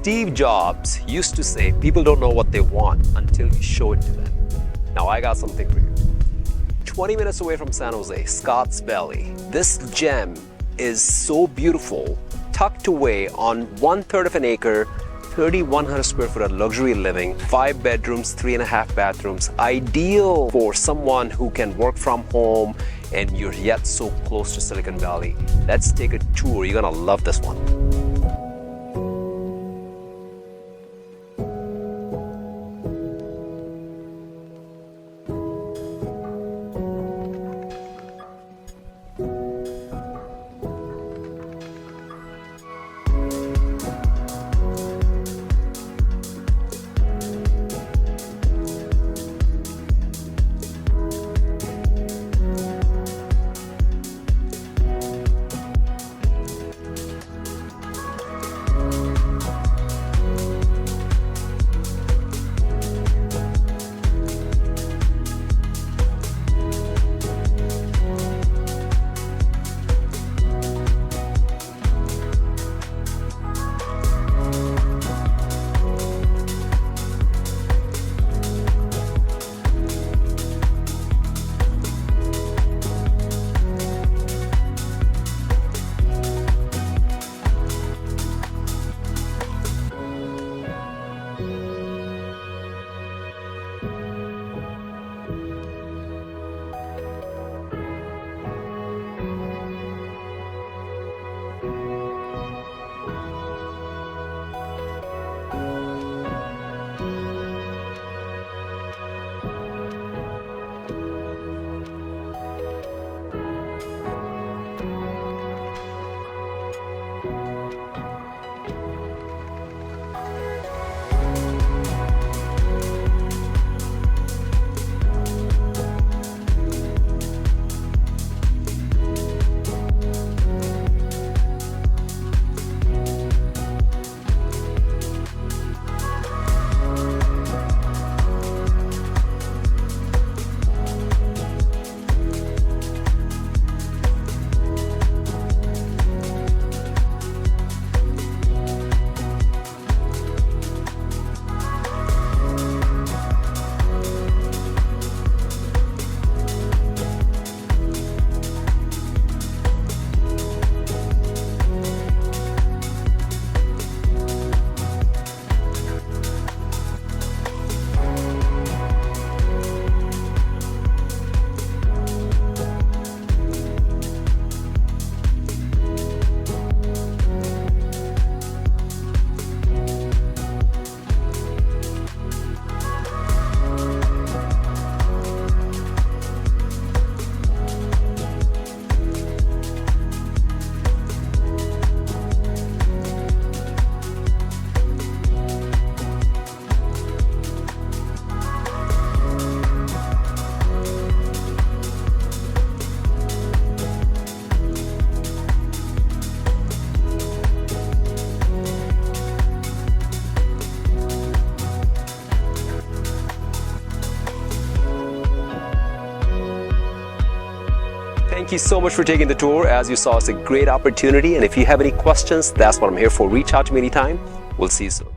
Steve Jobs used to say, people don't know what they want until you show it to them. Now I got something for you. 20 minutes away from San Jose, Scotts Valley. This gem is so beautiful, tucked away on 1/3 of an acre, 3,100 square foot of luxury living, 5 bedrooms, 3.5 bathrooms, ideal for someone who can work from home and you're yet so close to Silicon Valley. Let's take a tour. You're gonna love this one. Thank you so much for taking the tour. As you saw, it's a great opportunity. And if you have any questions, that's what I'm here for. Reach out to me anytime. We'll see you soon.